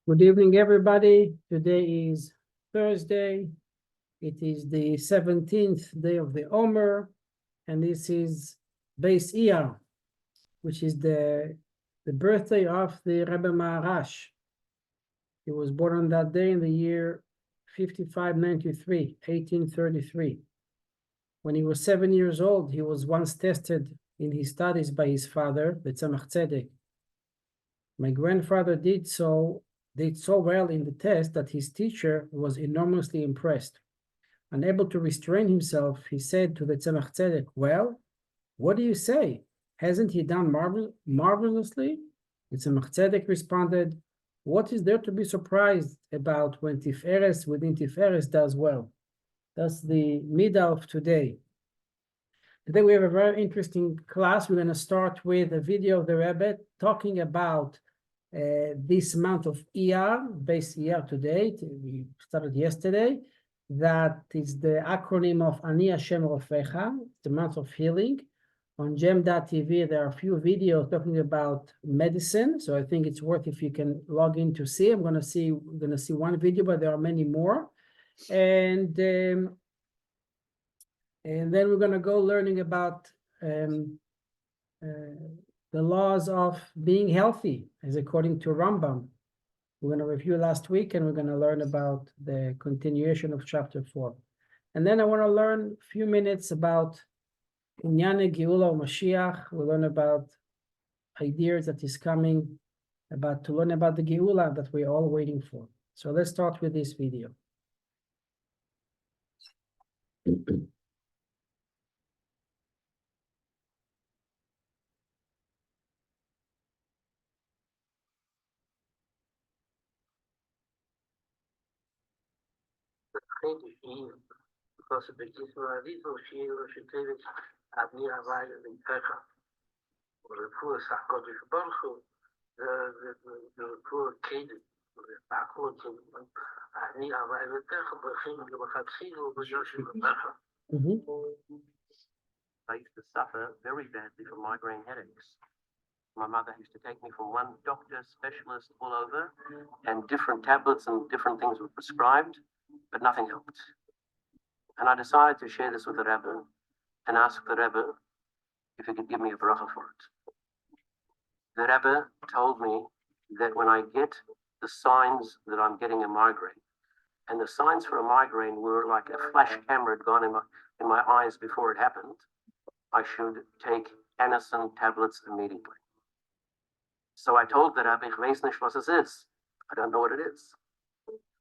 Good evening, everybody. Today is Thursday. It is the 17th day of the Omer, and this is base Iyar, which is the birthday of the Rebbe Maharash. He was born on that day in the year 5593, 1833. When he was 7 years old, he was once tested in his studies by his father, the Tzemach Tzedek. My grandfather did so well in the test that his teacher was enormously impressed. Unable to restrain himself, he said to the Tzemach Tzedek, "Well, what do you say? Hasn't he done marvelously?" The Tzemach Tzedek responded, "What is there to be surprised about when Tiferes within Tiferes does well?" That's the middle of today. Today we have a very interesting class. We're going to start with a video of the Rebbe talking about this month of Iyar, base Iyar today. We started yesterday. That is the acronym of Ani Hashem Rofecha, the month of healing. On Gem.tv, there are a few videos talking about medicine. So I think it's worth if you can log in to see. We're going to see one video, but there are many more. And then we're going to go learning about the laws of being healthy, as according to Rambam. We're going to review last week, and we're going to learn about the continuation of chapter 4. And then I want to learn a few minutes about Geula and Moshiach. We'll learn about ideas that is coming, to learn about the Geula that we're all waiting for. So let's start with this video. Kedushim, because of the Israelis or Shir or Shitevis, adhering in parsha, or the poor Sakodesh Baruch, the poor Kedushim, the backwards of adhering in parsha, but him the Bachatzilu was Yoshim parsha. I used to suffer very badly from migraine headaches. My mother used to take me from one doctor, specialist all over, and different tablets and different things were prescribed, but nothing helped. And I decided to share this with the Rebbe and ask the Rebbe if he could give me a bracha for it. The Rebbe told me that when I get the signs that I'm getting a migraine, and the signs for a migraine were like a flash camera had gone in my eyes before it happened, I should take Anacin tablets immediately. So I told the Rebbe, "Ich weiß nicht, was es ist. I don't know what it is."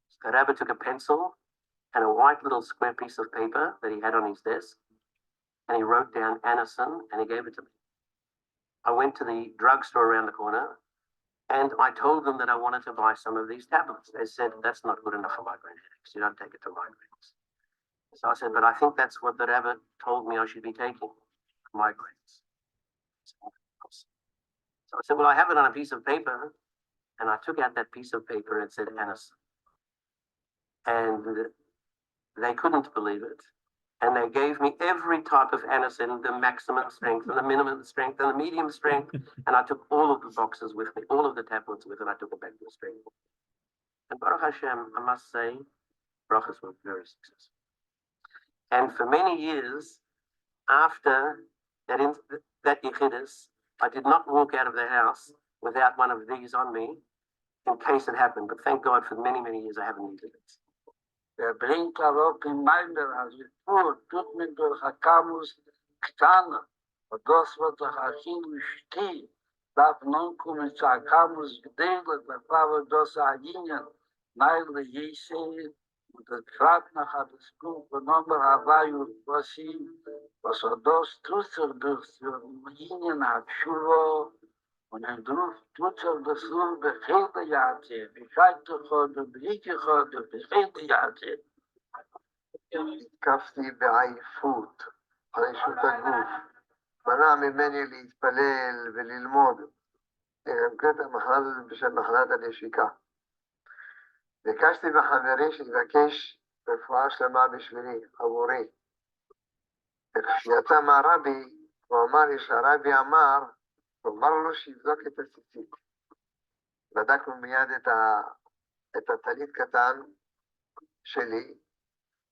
So the Rebbe took a pencil and a white little square piece of paper that he had on his desk, and he wrote down Anacin, and he gave it to me. I went to the drugstore around the corner, and I told them that I wanted to buy some of these tablets. They said, "That's not good enough for migraine headaches. You don't take it to migraines." So I said, "But I think that's what the Rebbe told me I should be taking, migraines." So I said, "Well, I have it on a piece of paper," and I took out that piece of paper and it said Anacin. And they couldn't believe it. And they gave me every type of Anacin, the maximum strength and the minimum strength and the medium strength. And I took all of the boxes with me, all of the tablets with it. I took it back to the street. And Baruch Hashem, I must say, brachas were very successful. And for many years after that Yechidus, I did not walk out of the house without one of these on me in case it happened. But thank God for many, many years I haven't needed it. bringt auch in meiner, als ich tut mir durch Akamus getan, und das wird doch Achim stehen, darf nun kommen zu Akamus gedenken, da war das Ahinen, Neile Jese, und das fragt nach das Buch, und nochmal Hawaii, was das tut durch Ahinen hat Schuhe, und ein Ruf tut das nur befehlte Jahre, bescheid gehouden, bericht gehouden, befehlte Jahre. התקפתי בעייפות, חלישות הגוף, מנע ממני להתפלל וללמוד. נקראת המחלה הזאת בשם מחלת הנשיקה. ביקשתי בחברי שיבקש רפואה שלמה בשבילי, עבורי. וכשיצא מהרבי, הוא אמר לי שהרבי אמר לו שיבדוק את הציצית. בדקנו מיד את את הטלית קטן שלי,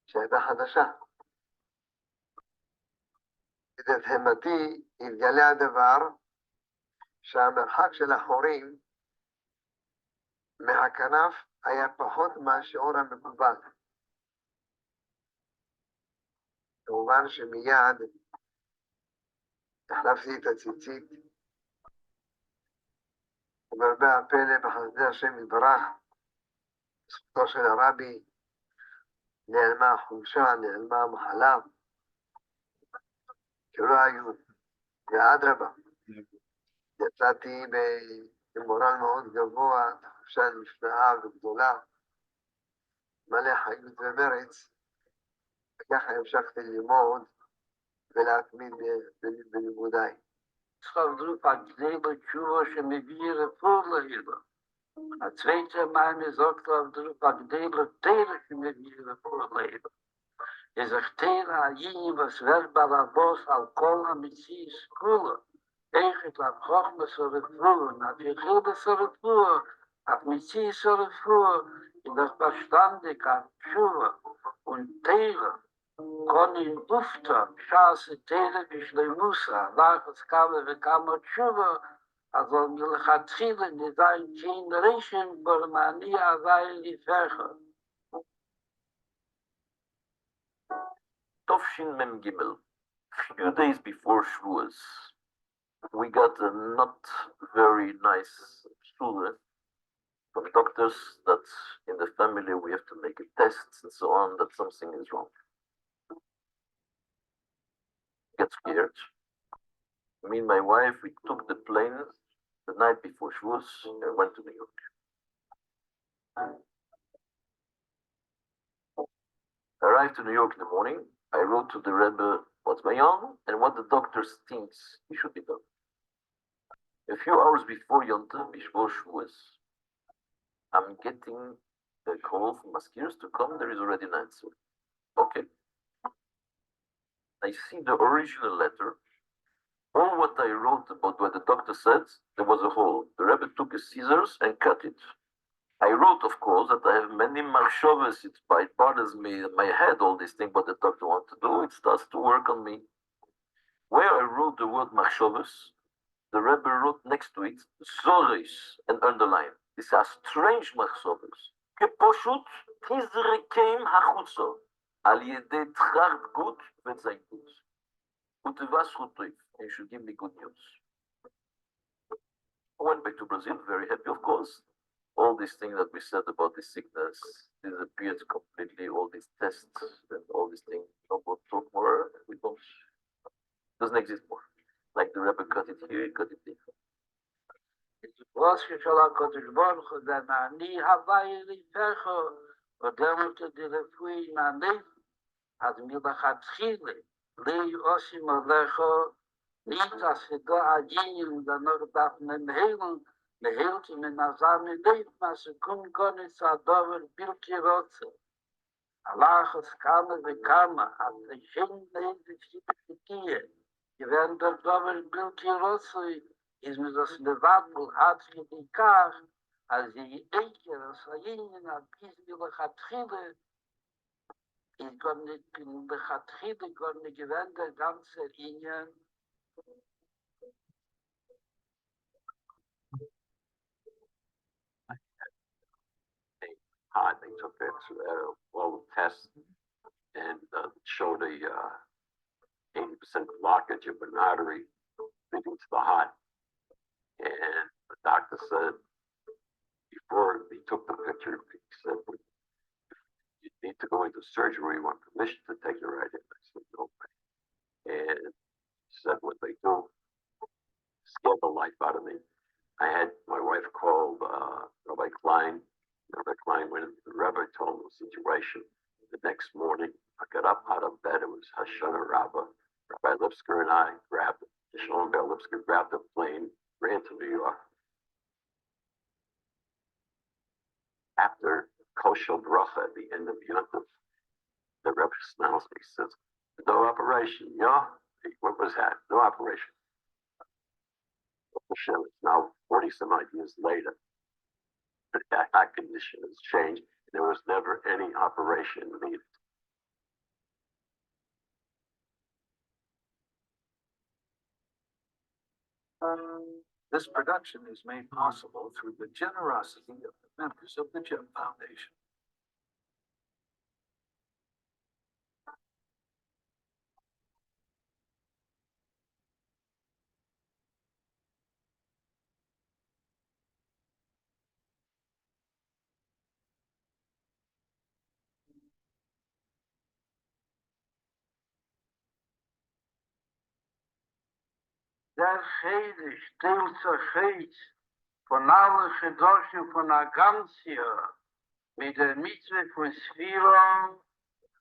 שהייתה חדשה. לתדהמתי התגלה הדבר שהמרחק של החורים מהכנף היה פחות מהשיעור המקובל. כמובן שמיד החלפתי את הציצית, ומרבה הפלא בחסדי השם יתברך, בזכותו של הרבי, נעלמה החולשה, נעלמה המחלה, כי לא היו, ואדרבה, יצאתי במורל מאוד גבוה, תחושה נפלאה וגדולה, מלא חיות ומרץ, וככה המשכתי ללמוד ולהתמיד בלימודיי. Schaldruf a Gnebe Tshuva שמביא רפור להילה. הצוויתה מים sagt auf Druf a Gnebe Teire שמביא רפור להילה. Ist Teire a Yini was wird bei der Boss al Kol HaMitzies Kula. Echt auf Chochme so Refur, auf Yechilde so Refur, auf Mitzies so Refur, in der Verstandig an Tshuva und Teire. kon in ufta shase tele bishleimusa lachs kame ve kamo tshuva azol milchatchil in design generation bormani azay li fecha Tovshin Mem Gimel. Few days before Shavuos, we got a not very nice student from doctors that in the family we have to make a test and so on, that something is wrong. Get scared. Me and my wife, we took the plane the night before Shavuos and went to New York. Arrived to New York in the morning. I wrote to the Rebbe what's going on and what the doctor thinks he should be done. A few hours before Yontav, before Shavuos, I'm getting a call from Maskirs to come. There is already an answer. Okay. I see the original letter. All what I wrote about what the doctor said, there was a hole. The Rebbe took his scissors and cut it. I wrote, of course, that I have many marshavas. It bothers me in my head, all these things, what the doctor wants to do. It starts to work on me. Where I wrote the word marshavas, the Rebbe wrote next to it, zoris, and underline. These are strange marshavas. Keposhut tizrekem hachutzo. Al yedei tchart gut v'tzayin gut. U'tevas chutoiv. And you should give me good news. I went back to Brazil, very happy, of course. All these things that we said about the sickness disappeared completely. All these tests and all these things, no more talk more. We don't, doesn't exist more. Like the Rebbe cut it here, he cut it there. was geshala kodesh baruch hu da ani havai li fecha odem te de refui na nev ad mir bachatchile le osim alecho nit as do adin da nor daf men helen le helt in nazame nev mas kun konis adover bilki rotze Allah has kama ve kama at the shin nev de fitie gewend der dover bilki rotze is mir das Levadl hat die Kar, als die Eiker, Sayinin, Abizmila Chatchile, in der Chatchile, konnte gewähnt der ganze Linien. They took it all the tests and showed a 80% blockage of an artery leading to the heart. And the doctor said, before he took the picture, he said, you need to go into surgery. You want permission to take it right in. I said, no way. And he said, what they do, scared the life out of me. I had my wife call Rabbi Klein. Rabbi Klein went into the Rebbe, told him the situation. The next morning, I got up out of bed. It was Hashanah Rabbah. Rabbi Lipsker and I grabbed, Shalom Ber Lipsker grabbed a plane, ran to New York. After Kosher Bracha at the end of Yontif, the Rebbe smells me. He says, no operation, yeah? What was that? No operation. Hashem, it's now 40 some odd years later. That condition has changed. There was never any operation needed. This production is made possible through the generosity of the members of the Gem Foundation. Der Chedisch, Teilzer Chetz, von allen Kedushim von der ganzen Jahr, mit der Mitzwe von Sphira,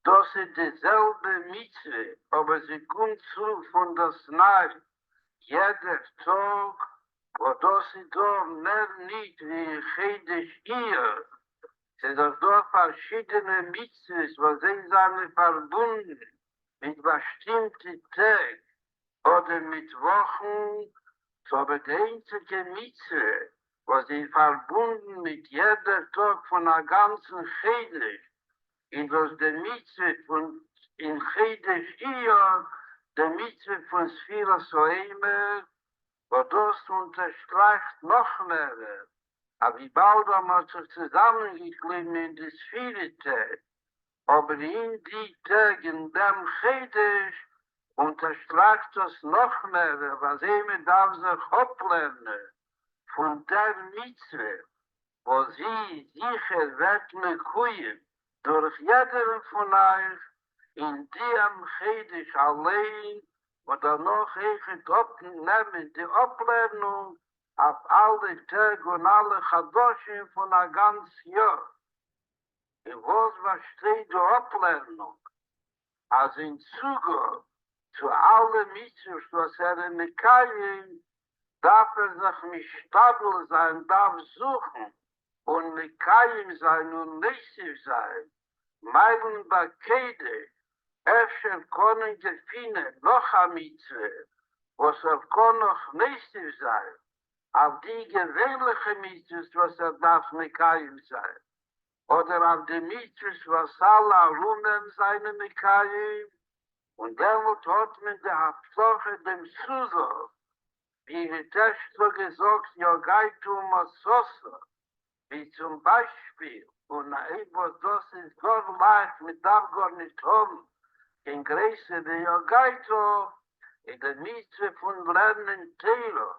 das ist dieselbe Mitzwe, aber sie kommt zu von das Nacht, jeder Tag, wo das ist doch mehr nicht wie Chedisch Iyar. Es sind doch verschiedene Mitzwes, wo sie sind verbunden mit bestimmten Tagen oder mit Wochen, so aber die einzige Mitzwe, wo sie verbunden mit jeder Tag von der ganzen Chedisch, in was der Mitzwe von in Chedisch Iyar, der Mitzwe von Sphira Soemer, wo das unterstreicht noch mehr. Aber wie bald haben wir sich zusammengeklebt in die Sphira-Tag, aber in die Tag in dem Chedisch unterstreicht das noch mehr, was jemand darf sich ablernen von der Mitzwe, wo sie sicher wird mekuyen durch jeden von euch in dem Chedisch allein oder noch echt abnehmen die Ablernung auf alle Tage und alle Kedushim von der ganzen Jahr. In was steht die Ablernung? Als in Zugang zu allen Mitzvot, was in Mekayim, darf sich nicht stabil sein, darf suchen und Mekayim sein und Nesiv sein. Meilen Bakede, Efscher können gefinnen, noch eine Mitzvah, was kann noch Nesiv sein. Auf die gewöhnliche Mitzvot, was darf Mekayim sein. Oder auf die Mitzvot, was alle Rumen seine Mekayim. Und damit hat man der Hauptsache dem Zusatz, wie die Texte gesagt, ja geht Sosa, wie zum Beispiel, und etwas, das ist gar leicht, mit darf gar nicht haben, in Größe der Jogaito, in der Mitzwe von Lernen Teile,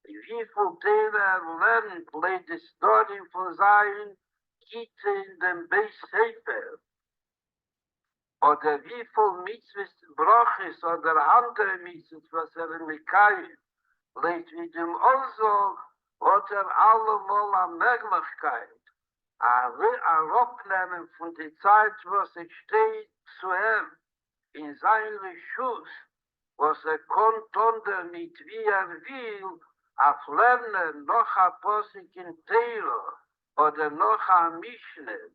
wie viel Teile lernen, bleibt es dort von sein, gibt in dem Beisefer. Oder wie viel Mitzvahs Brachis oder andere Mitzvahs, was in Mekayim lebt mit dem Ausdruck, oder allemal eine Möglichkeit, ein Abnehmen von der Zeit, was es steht zu ihm, in seinem Schuss, was kann tun mit wie will, auf Lernen noch ein Posik in Teilo, oder noch ein Mischner,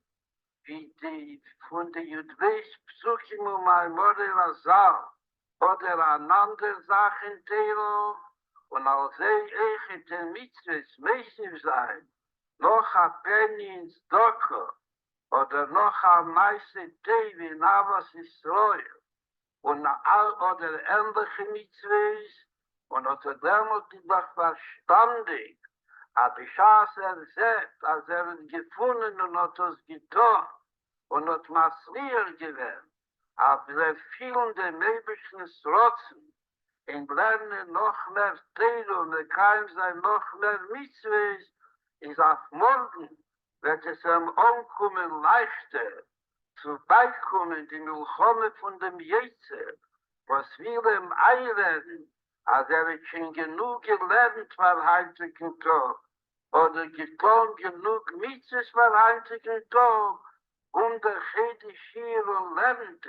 wie die von der Judweis Psuchim und Maimore Lazar oder eine andere Sache in Teilo und als echt in Mitzvahs mäßig sein, noch ein Penny ins Doko oder noch ein Meise Tevi in Avas Israel und oder ähnliche Mitzvahs und unter dem hat ich doch verstandig, aber ich habe es sieht, als es gefunden und hat es getan und hat Masrier gewählt, aber vielen der Nebischen Srotzen in Lernen noch mehr Teile und kein sein noch mehr Mitzvahs ist auf morgen, wird es umkommen leichter, zu beikommen die Milchome von dem Jetzer, was will einreden, als hat schon genug gelernt für heutigen Tag, oder getan genug Mitzvahs für heutigen Tag, und der Chedisch hier und lernt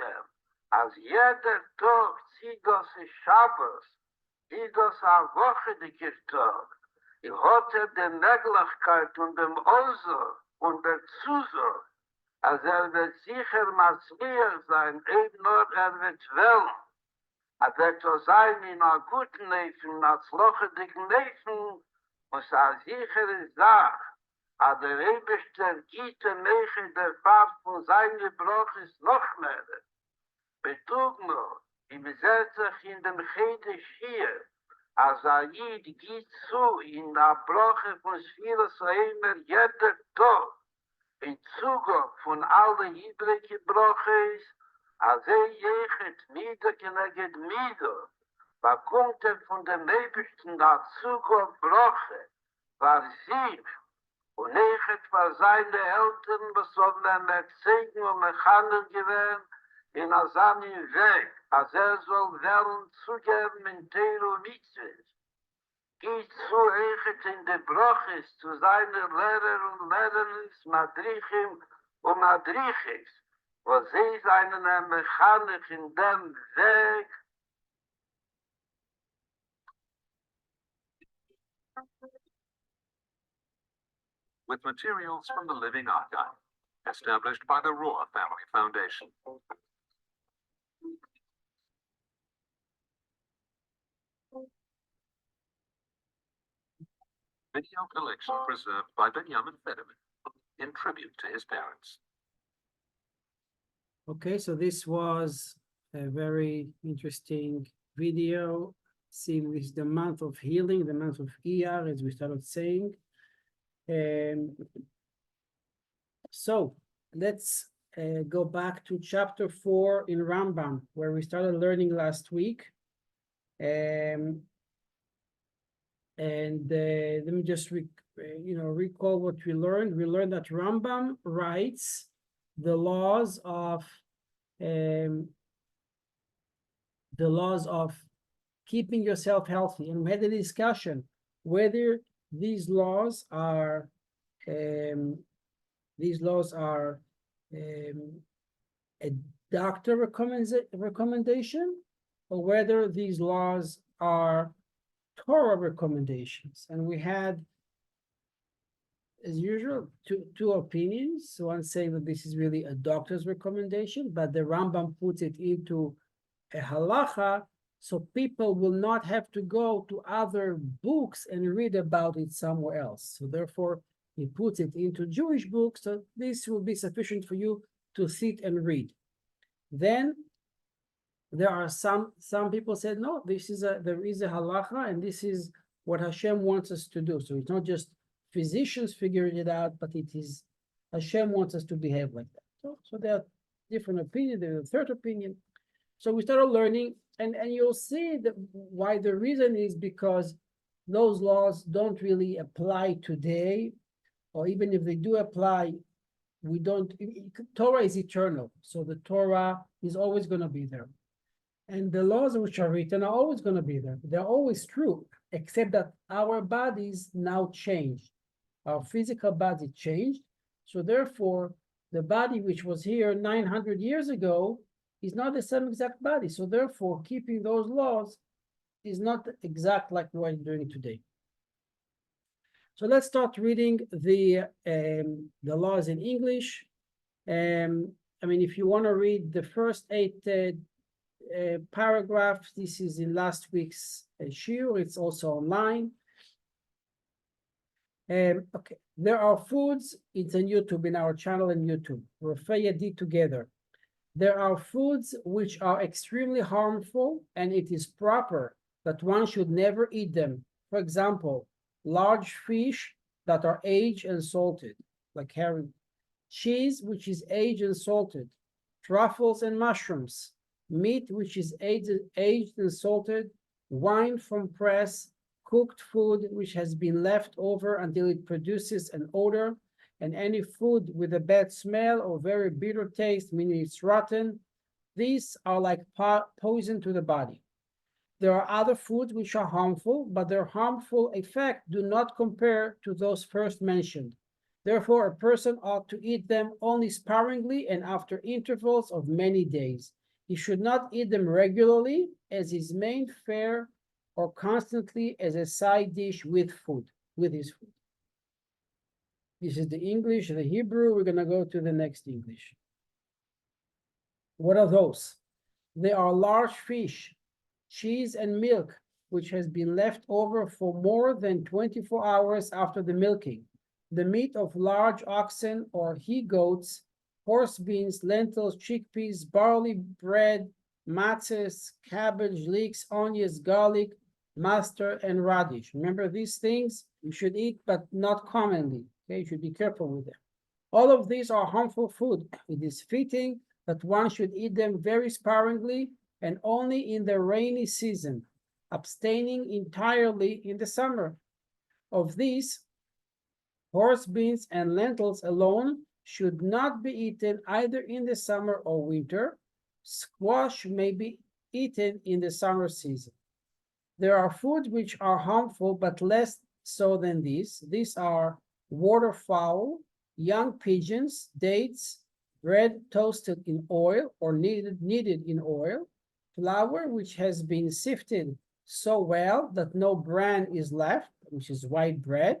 als jeder Tag zieht das Schabbos, ist das eine Woche der Tag, hat die Möglichkeit und dem Ausdruck und der Zusatz, als wird sicher Masrier sein, eben nur wird wollen. Wird sein in einer guten Neffen, als lochendigen Neffen, muss eine sichere Sache, a der Rebbe Gite Meche der Fahrt von seine Bruch ist noch mehr. Betug nur, im Besetzach in dem Chedisch hier, als Yid geht zu in der Bruche von Sfiras Reimer jeder Tag, in Zugang von allen übrigen Bruches, als jechet Mieder keneged Mieder, bekommt von dem Ebersten der Zugang Bruche, war sie, und nechet war seine Eltern, was sollen erzeugen und mechanen gewähren, in Asamin Weg, als soll werden zugeben in Teiro Mitzvahs. Geht zu echt in der Bruches zu seinen Lehrer und Lehrers, Madrichim und Madrichis, wo sie seinen Mechanik in dem Weg with materials from the Living Archive, established by the Rohr Family Foundation. Video collection preserved by Benjamin Federman in tribute to his parents. Okay, so this was a very interesting video. Seeing this the month of healing, the month of Iyar, as we started saying. So let's go back to chapter 4 in Rambam, where we started learning last week. Let me just recall what we learned. We learned that Rambam writes the laws of keeping yourself healthy, and we had a discussion whether these laws are a doctor recommendation, or whether these laws are Torah recommendations. And we had, as usual, two opinions. One saying that this is really a doctor's recommendation, but the Rambam puts it into a halacha, so people will not have to go to other books and read about it somewhere else. So therefore, he puts it into Jewish books, so this will be sufficient for you to sit and read. Then there are some people said, no, there is a halacha, and this is what Hashem wants us to do. So it's not just physicians figuring it out, but it is Hashem wants us to behave like that. So there are different opinions. There's a third opinion. So we started learning, and you'll see that why the reason is because those laws don't really apply today, or even if they do apply, Torah is eternal. So the Torah is always going to be there. And the laws which are written are always going to be there. They're always true, except that our bodies now changed. Our physical body changed. So therefore, the body which was here 900 years ago is not the same exact body. So therefore, keeping those laws is not exact like what we're doing today. So let's start reading the laws in English. If you want to read the first 8 paragraphs, this is in last week's shiur. It's also online. Okay, there are foods. It's on YouTube, in our channel on YouTube. Rafaya did together. There are foods which are extremely harmful, and it is proper that one should never eat them. For example, large fish that are aged and salted, like herring, cheese which is aged and salted, truffles and mushrooms, meat which is aged and salted, wine from press, cooked food which has been left over until it produces an odor, and any food with a bad smell or very bitter taste, meaning it's rotten. These are like poison to the body. There are other foods which are harmful, but their harmful effect do not compare to those first mentioned. Therefore, a person ought to eat them only sparingly and after intervals of many days. He should not eat them regularly as his main fare, or constantly as a side dish with his food. This is the English, the Hebrew. We're going to go to the next English. What are those? They are large fish, cheese, and milk, which has been left over for more than 24 hours after the milking. the meat of large oxen or he-goats, horse beans, lentils, chickpeas, barley bread, matzahs, cabbage, leeks, onions, garlic, mustard, and radish. Remember these things you should eat, but not commonly. Okay, you should be careful with them. All of these are harmful food. It is fitting that one should eat them very sparingly and only in the rainy season, abstaining entirely in the summer. Of these, horse beans and lentils alone should not be eaten either in the summer or winter. Squash may be eaten in the summer season. There are foods which are harmful, but less so than these. These are waterfowl, young pigeons, dates, bread toasted in oil or kneaded in oil, flour which has been sifted so well that no bran is left, which is white bread,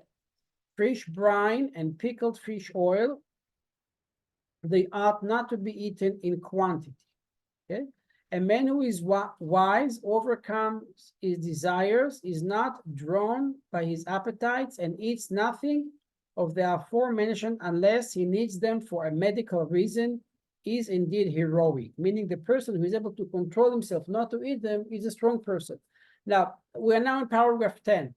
fish brine and pickled fish oil. They ought not to be eaten in quantity. Okay? A man who is wise overcomes his desires, is not drawn by his appetites, and eats nothing of the aforementioned unless he needs them for a medical reason, is indeed heroic, meaning the person who is able to control himself not to eat them is a strong person. Now, we are now in paragraph 10.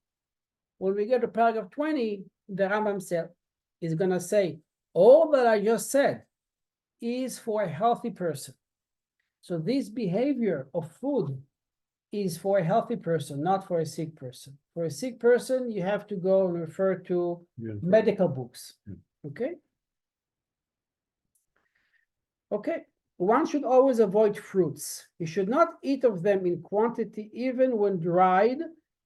When we get to paragraph 20, the Rambam is going to say, all that I just said is for a healthy person. So this behavior of food is for a healthy person, not for a sick person. For a sick person, you have to go and refer to medical books. Okay? Okay. One should always avoid fruits. You should not eat of them in quantity, even when dried,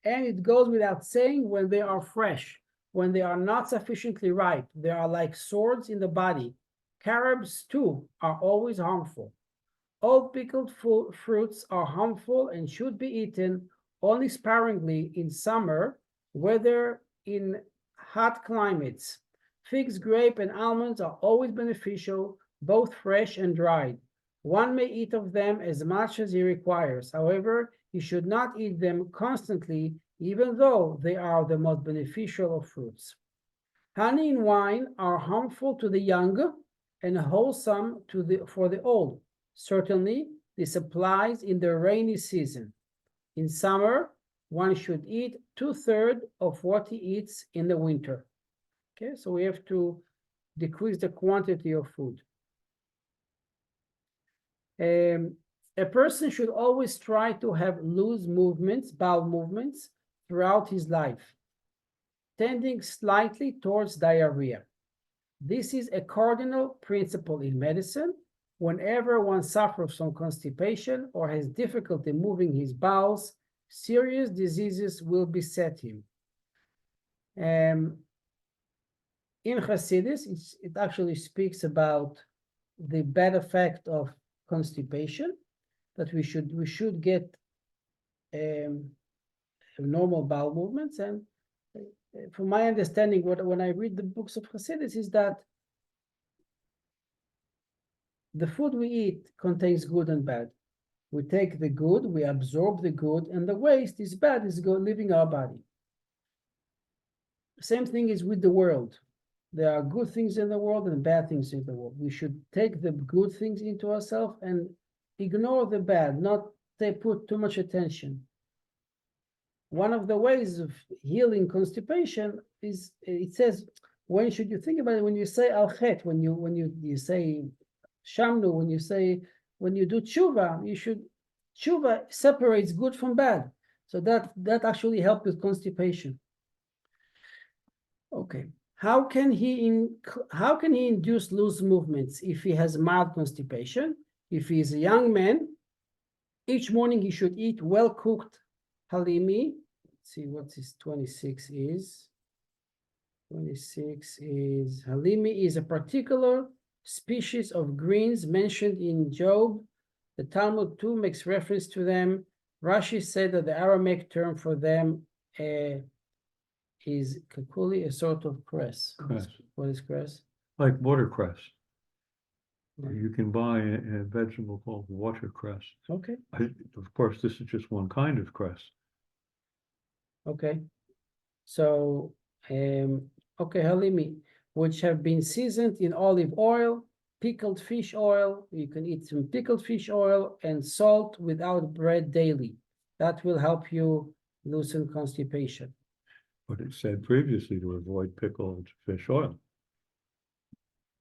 and it goes without saying when they are fresh. When they are not sufficiently ripe, they are like swords in the body. Carobs, too, are always harmful. All pickled fruits are harmful and should be eaten only sparingly in summer, whether in hot climates. Figs, grape, and almonds are always beneficial, both fresh and dried. One may eat of them as much as he requires. However, he should not eat them constantly, even though they are the most beneficial of fruits. Honey and wine are harmful to the young and wholesome for the old. Certainly, this applies in the rainy season. In summer, one should eat 2/3 of what he eats in the winter. Okay, so we have to decrease the quantity of food. A person should always try to have loose movements, bowel movements, throughout his life, tending slightly towards diarrhea. This is a cardinal principle in medicine. Whenever one suffers from constipation or has difficulty moving his bowels, serious diseases will beset him. In Hasidus, it actually speaks about the bad effect of constipation, that we should get normal bowel movements. And from my understanding, when I read the books of Hasidus, is that the food we eat contains good and bad. We take the good, we absorb the good, and the waste is bad, is leaving our body. Same thing is with the world. There are good things in the world and bad things in the world. We should take the good things into ourselves and ignore the bad, not put too much attention. One of the ways of healing constipation is, it says, when should you think about it? When you say al-chet, when you say shamnu, when you do tshuva, tshuva separates good from bad. So that actually helps with constipation. Okay. How can he induce loose movements if he has mild constipation? If he is a young man, each morning he should eat well-cooked halimi. Let's see what this 26 is. 26 is halimi is a particular species of greens mentioned in Job. The Talmud too makes reference to them. Rashi said that the Aramaic term for them is kakuli, a sort of cress. Cress. What is cress? Like watercress. Yeah. You can buy a vegetable called watercress. Okay. Of course, this is just one kind of cress. Okay. So okay, halimi, which have been seasoned in olive oil, pickled fish oil. You can eat some pickled fish oil and salt without bread daily. That will help you loosen constipation. But it said previously to avoid pickled fish oil.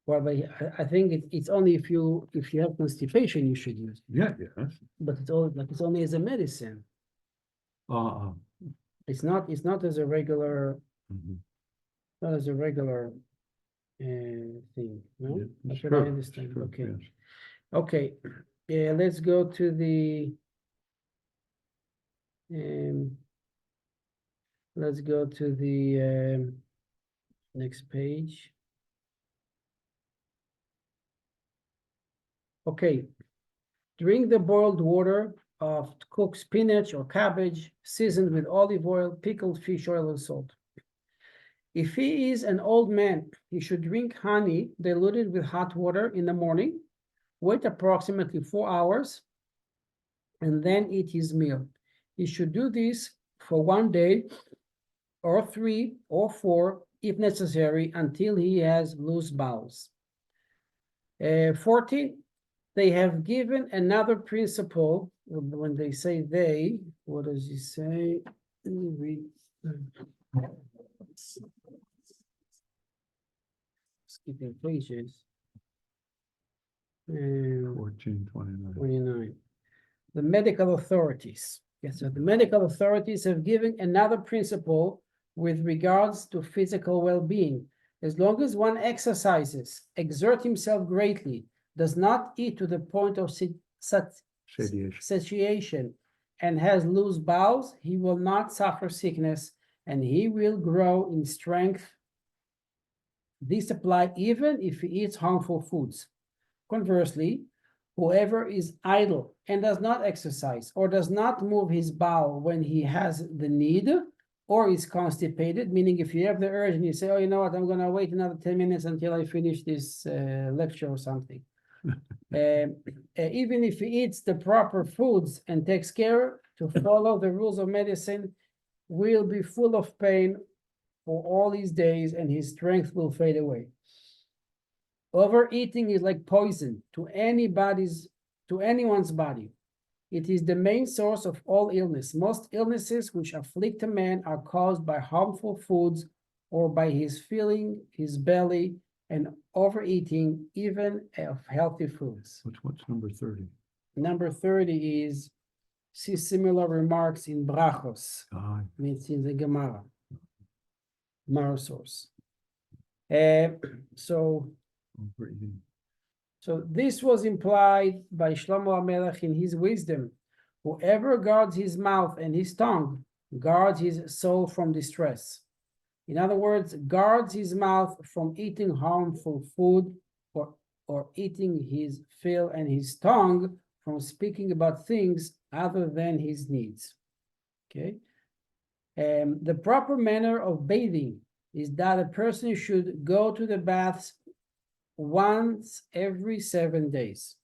Well, but I think it's only if you have constipation you should use it. Yeah, yes. But it's only as a medicine. Uh, It's not as a regular mhm. not as a regular thing. No, Yeah, that's it's what I true, it's understand. true, Okay. yes. Okay, yeah, let's go to the let's go to the next page. Okay, drink the boiled water of cooked spinach or cabbage, seasoned with olive oil, pickled fish oil, and salt. If he is an old man, he should drink honey diluted with hot water in the morning, wait approximately 4 hours, and then eat his meal. He should do this for 1 day, or 3 or 4, if necessary, until he has loose bowels. 14, they have given another principle. When they say they, what does he say? Let me read. Skipping pages. 1429. 29. The medical authorities. Yes, so the medical authorities have given another principle with regards to physical well-being. As long as one exercises, exerts himself greatly, does not eat to the point of satiation, and has loose bowels, he will not suffer sickness, and he will grow in strength. This applies even if he eats harmful foods. Conversely, whoever is idle and does not exercise or does not move his bowel when he has the need or is constipated, meaning if you have the urge and you say, oh, you know what, I'm going to wait another 10 minutes until I finish this lecture or something. Even if he eats the proper foods and takes care to follow the rules of medicine, will be full of pain for all his days and his strength will fade away. Overeating is like poison to anyone's body. It is the main source of all illness. Most illnesses which afflict a man are caused by harmful foods or by his filling his belly and overeating even of healthy foods. What's number 30? Number 30 is, see similar remarks in Brachos. Ah, It's in the Gemara source. overeating. So this was implied by Shlomo HaMelech in his wisdom. Whoever guards his mouth and his tongue guards his soul from distress. In other words, guards his mouth from eating harmful food or eating his fill and his tongue from speaking about things other than his needs. Okay. The proper manner of bathing is that a person should go to the baths once every 7 days.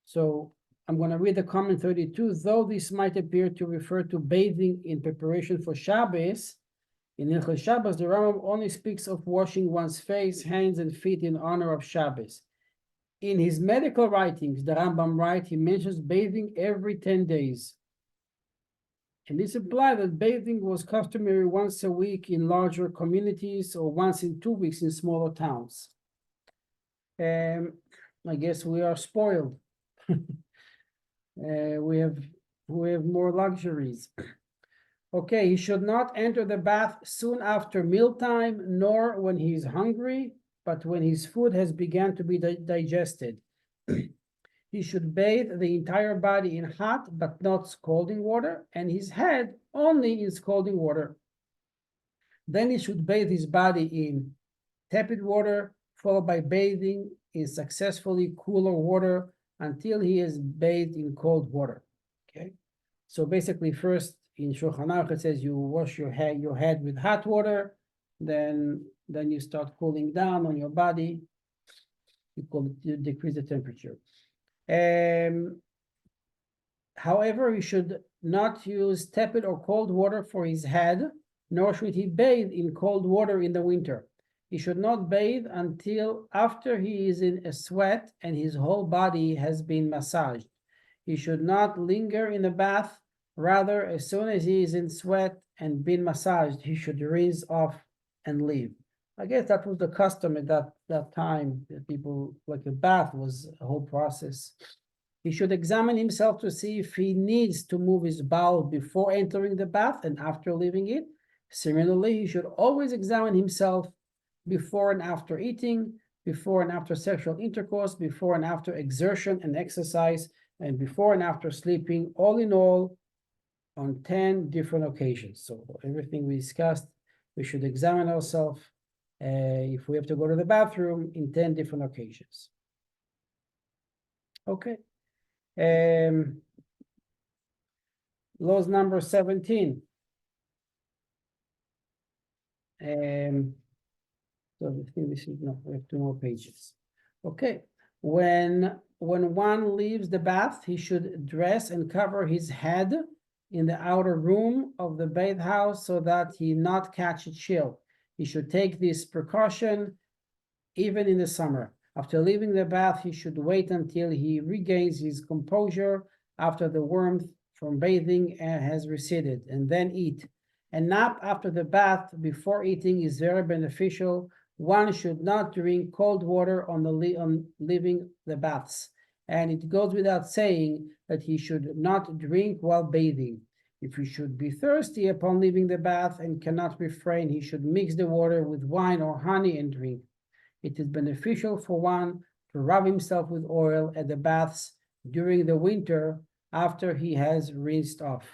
So I'm going to read the comment 32. Though this might appear to refer to bathing in preparation for Shabbos, in Hilchos Shabbos, the Rambam only speaks of washing one's face, hands, and feet in honor of Shabbos. In his medical writings, the Rambam writes, he mentions bathing every 10 days. And this implies that bathing was customary once a week in larger communities or once in 2 weeks in smaller towns. I guess we are spoiled. We have more luxuries. Okay, he should not enter the bath soon after mealtime, nor when he is hungry, but when his food has begun to be digested. He should bathe the entire body in hot but not scalding water, and his head only in scalding water. Then he should bathe his body in tepid water, followed by bathing in successfully cooler water until he is bathed in cold water. Okay, so basically, first in Shulchan Aruch it says you wash your head with hot water, then you start cooling down on your body. You decrease the temperature. However, you should not use tepid or cold water for his head, nor should he bathe in cold water in the winter. He should not bathe until after he is in a sweat and his whole body has been massaged. He should not linger in the bath. Rather, as soon as he is in sweat and been massaged, he should rinse off and leave. I guess that was the custom at that time. That people, like a bath was a whole process. He should examine himself to see if he needs to move his bowel before entering the bath and after leaving it. Similarly, he should always examine himself before and after eating, before and after sexual intercourse, before and after exertion and exercise, and before and after sleeping, all in all, on 10 different occasions. So everything we discussed, we should examine ourselves if we have to go to the bathroom in 10 different occasions. Okay. Laws number 17. So I think this is, no, we have 2 more pages. Okay. When one leaves the bath, he should dress and cover his head in the outer room of the bathhouse so that he not catch a chill. He should take this precaution even in the summer. After leaving the bath, he should wait until he regains his composure after the warmth from bathing has receded, and then eat. A nap after the bath before eating is very beneficial. One should not drink cold water on leaving the baths. And it goes without saying that he should not drink while bathing. If he should be thirsty upon leaving the bath and cannot refrain, he should mix the water with wine or honey and drink. It is beneficial for one to rub himself with oil at the baths during the winter after he has rinsed off.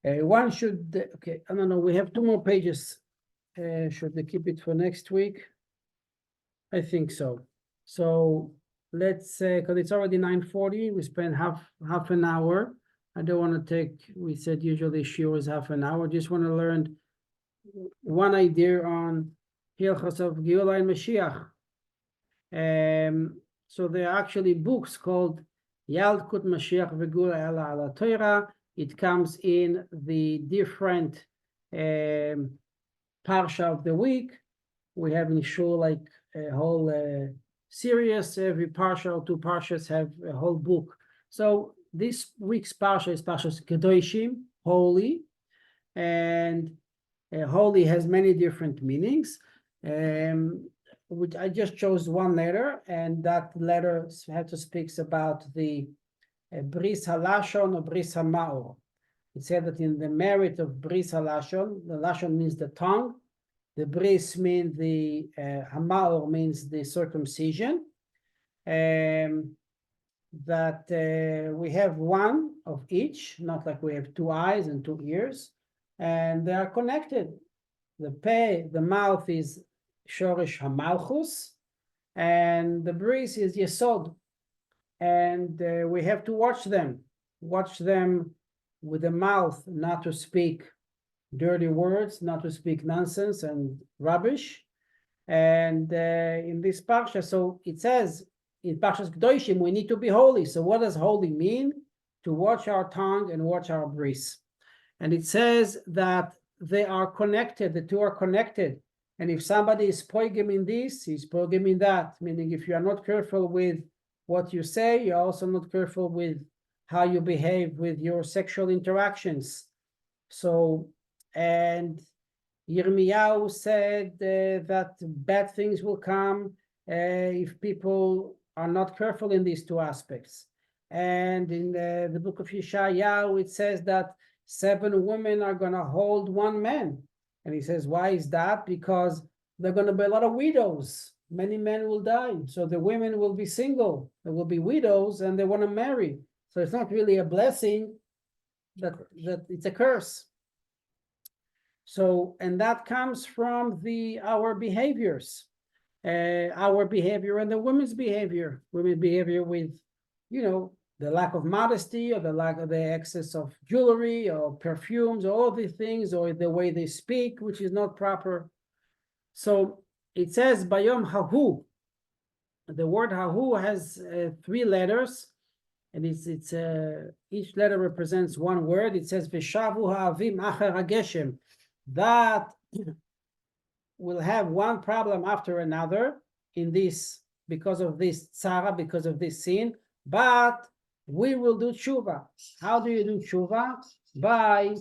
One should, okay, I don't know, we have 2 more pages. Should they keep it for next week? I think so. So let's say, because it's already 9:40, we spent half an hour. I don't want to take, we said usually shiur is half an hour. Just want to learn one idea on Hilchos of Geula and Moshiach. So there are actually books called Yalkut Mashiach v'Geula ala Torah. It comes in the different parsha of the week. We have in shul like a whole series. Every parsha or 2 parshas have a whole book. So this week's parsha is Parshas Kedushim, holy, and holy has many different meanings. Which I just chose one letter, and that letter speaks about the Bris Halashon or Bris Hamaor. It said that in the merit of Bris Halashon, the Lashon means the tongue, the Bris means the Hamaor means the circumcision. That we have one of each, not like we have 2 eyes and 2 ears, and they are connected. The peh, the mouth is Shorish Hamalchus, and the bris is Yesod. And we have to watch them with the mouth, not to speak dirty words, not to speak nonsense and rubbish. And in this parsha, so it says in Parshas Kedushim, we need to be holy. So what does holy mean? To watch our tongue and watch our bris. And it says that they are connected, the 2 are connected. And if somebody is poigim in this, he's poigim in that. Meaning if you are not careful with what you say, you're also not careful with how you behave with your sexual interactions. So, and Yirmiyahu said that bad things will come if people are not careful in these 2 aspects. And in the book of Yeshayahu, it says that 7 women are going to hold 1 man. And he says, why is that? Because there are going to be a lot of widows. Many men will die. So the women will be single. There will be widows and they want to marry. So it's not really a blessing, that it's a curse. So, and that comes from our behaviors. Our behavior and the women's behavior. Women's behavior with, the lack of modesty or the excess of jewelry or perfumes, or all these things, or the way they speak, which is not proper. So it says Bayom Hahu. The word Hahu has 3 letters. and it's each letter represents one word. It says V'shavu ha'avim acher hageshem, that will have one problem after another in this, because of this tzara, because of this sin, but we will do tshuva. How do you do tshuva? By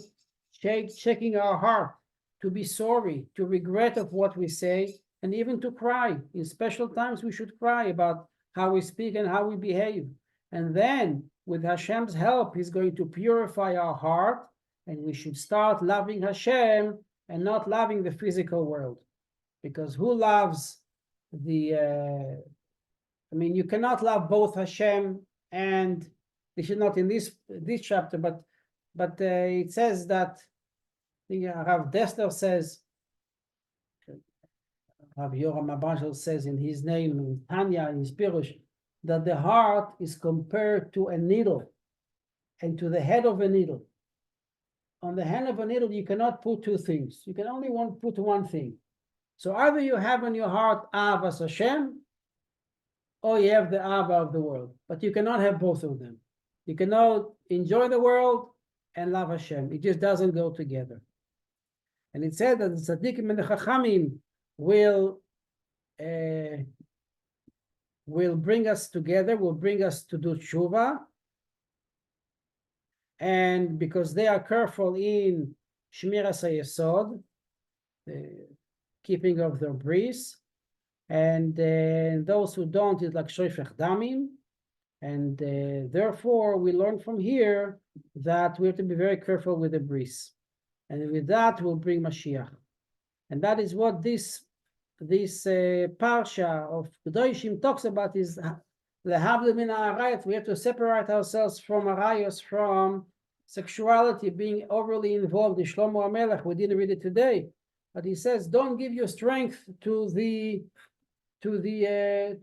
checking our heart, to be sorry, to regret of what we say, and even to cry. In special times we should cry about how we speak and how we behave. And then with Hashem's help, he's going to purify our heart, and we should start loving Hashem and not loving the physical world. Because who loves the you cannot love both Hashem and, this is not in this chapter, but it says that Rav Dessler says, Rav Yoram Abashel says in his name, in Tanya, in his Pirush, that the heart is compared to a needle and to the head of a needle. On the hand of a needle, you cannot put two things. You can only put one thing. So either you have in your heart Avas Hashem, or you have the Ava of the world. But you cannot have both of them. You cannot enjoy the world and love Hashem. It just doesn't go together. And it said that the Tzaddikim and the Chachamim will bring us together, will bring us to do tshuva. And because they are careful in Shmiras HaYesod, the keeping of their bris, and those who don't is like Shoifech Damim, and therefore we learn from here that we have to be very careful with the bris, and with that we'll bring Mashiach, and that is what this parsha of Kedushim talks about, is lehavdil min ha'arayos. We have to separate ourselves from arayos, from sexuality, being overly involved. In Shlomo HaMelech, we didn't read it today, but he says, don't give your strength to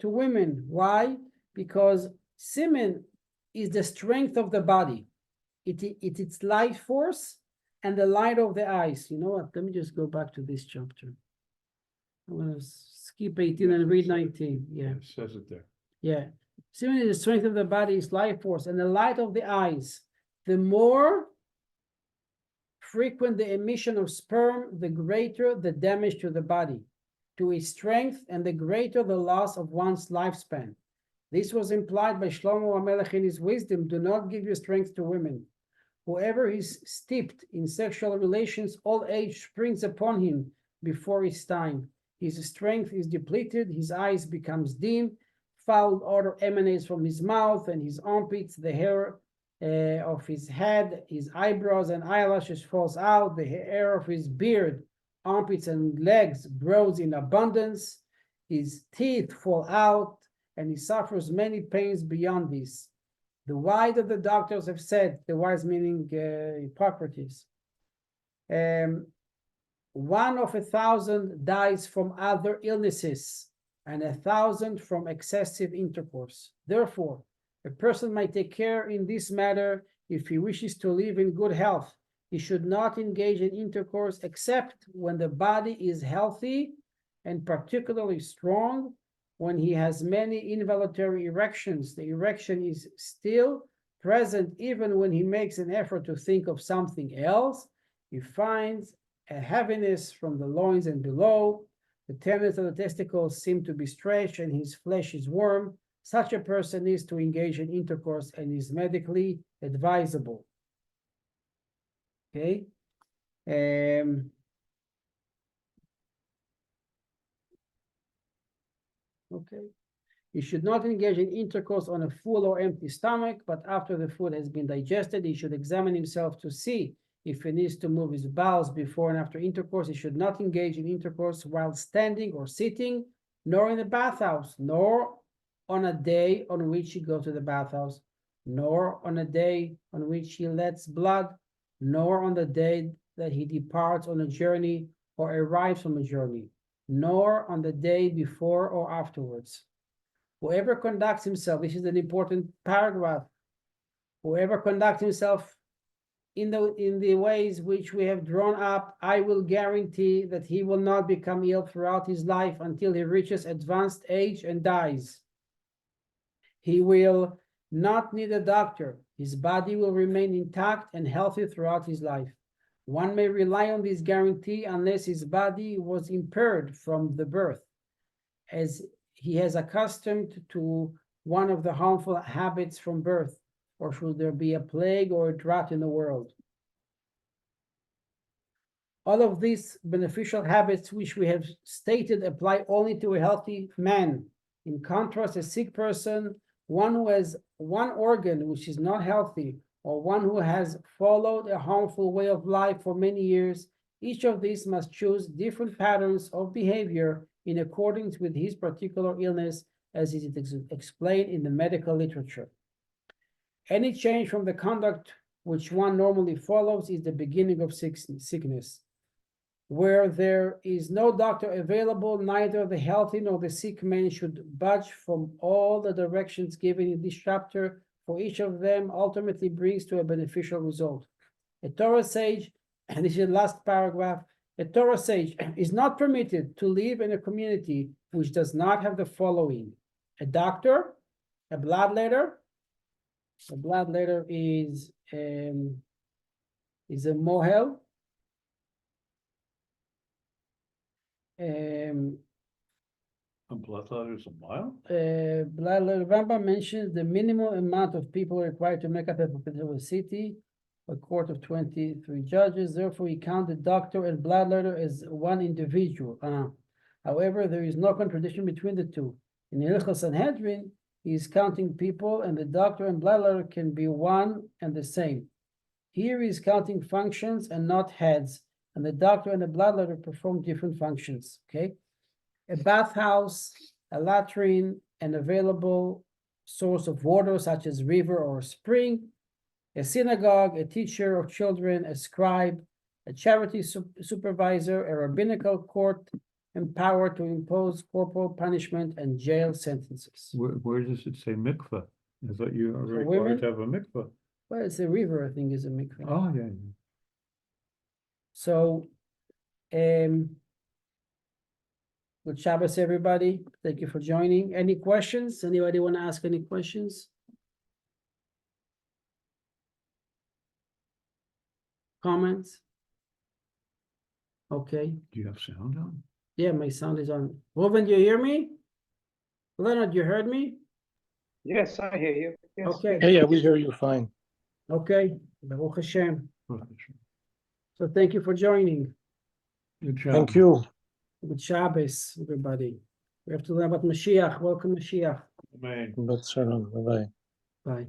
women. Why? Because semen is the strength of the body. It's its life force and the light of the eyes. You know what? Let me just go back to this chapter. I'm going to skip 18 and read 19. Yeah. It says it there. Yeah. Semen is the strength of the body, its life force, and the light of the eyes. The more frequent the emission of sperm, the greater the damage to the body, to its strength, and the greater the loss of one's lifespan. This was implied by Shlomo HaMelech in his wisdom: do not give your strength to women. Whoever is steeped in sexual relations, old age springs upon him before his time. His strength is depleted, his eyes becomes dim, foul odor emanates from his mouth and his armpits, the hair of his head, his eyebrows and eyelashes falls out, the hair of his beard, armpits and legs grows in abundance, his teeth fall out, and he suffers many pains beyond this. The wise of the doctors have said, the wise meaning Hippocrates, 1 of 1,000 dies from other illnesses, and 1,000 from excessive intercourse. Therefore, a person might take care in this matter if he wishes to live in good health. He should not engage in intercourse except when the body is healthy and particularly strong. When he has many involuntary erections, the erection is still present even when he makes an effort to think of something else. He finds a heaviness from the loins and below. The tendons of the testicles seem to be stretched and his flesh is warm. Such a person needs to engage in intercourse and is medically advisable. Okay. Okay. He should not engage in intercourse on a full or empty stomach, but after the food has been digested, he should examine himself to see if he needs to move his bowels before and after intercourse. He should not engage in intercourse while standing or sitting, nor in the bathhouse, nor on a day on which he goes to the bathhouse, nor on a day on which he lets blood, nor on the day that he departs on a journey or arrives from a journey, nor on the day before or afterwards. Whoever conducts himself, this is an important paragraph, whoever conducts himself in the ways which we have drawn up, I will guarantee that he will not become ill throughout his life until he reaches advanced age and dies. He will not need a doctor. His body will remain intact and healthy throughout his life. One may rely on this guarantee unless his body was impaired from the birth, as he has accustomed to one of the harmful habits from birth, or should there be a plague or a drought in the world. All of these beneficial habits which we have stated apply only to a healthy man. In contrast, a sick person, one who has one organ which is not healthy, or one who has followed a harmful way of life for many years, each of these must choose different patterns of behavior in accordance with his particular illness, as is explained in the medical literature. Any change from the conduct which one normally follows is the beginning of sickness. Where there is no doctor available, neither the healthy nor the sick man should budge from all the directions given in this chapter, for each of them ultimately brings to a beneficial result. A Torah sage, and this is the last paragraph, a Torah sage is not permitted to live in a community which does not have the following: a doctor, a bloodletter. A bloodletter is a mohel. A blood letter is a mile? Bloodletter. Rambam mentions the minimum amount of people required to make up a population of a city, a court of 23 judges. Therefore, he counted doctor and bloodletter as one individual. However, there is no contradiction between the two. In Hilchos Sanhedrin, he is counting people, and the doctor and bloodletter can be one and the same. Here he is counting functions and not heads, and the doctor and the bloodletter perform different functions. Okay, a bathhouse, a latrine, an available source of water such as river or spring, a synagogue, a teacher of children, a scribe, a charity supervisor, a rabbinical court empowered to impose corporal punishment and jail sentences. Where does it say mikveh? I thought you were For required women? to have a mikveh. Well, it's a river, I think, is a mikveh. Oh, yeah. So, good Shabbos, everybody. Thank you for joining. Any questions? Anybody want to ask any questions? Comments? Okay. Do you have sound on? Yeah, my sound is on. Reuven, do you hear me? Leonard, you heard me? Yes, I hear you. Yes. Okay. Yeah, we hear you fine. Okay. Baruch Hashem. Good So thank you for joining. job. Thank you. Good Shabbos, everybody. We have to learn about Mashiach. Welcome, Mashiach. Man. But shalom. Bye-bye. Bye.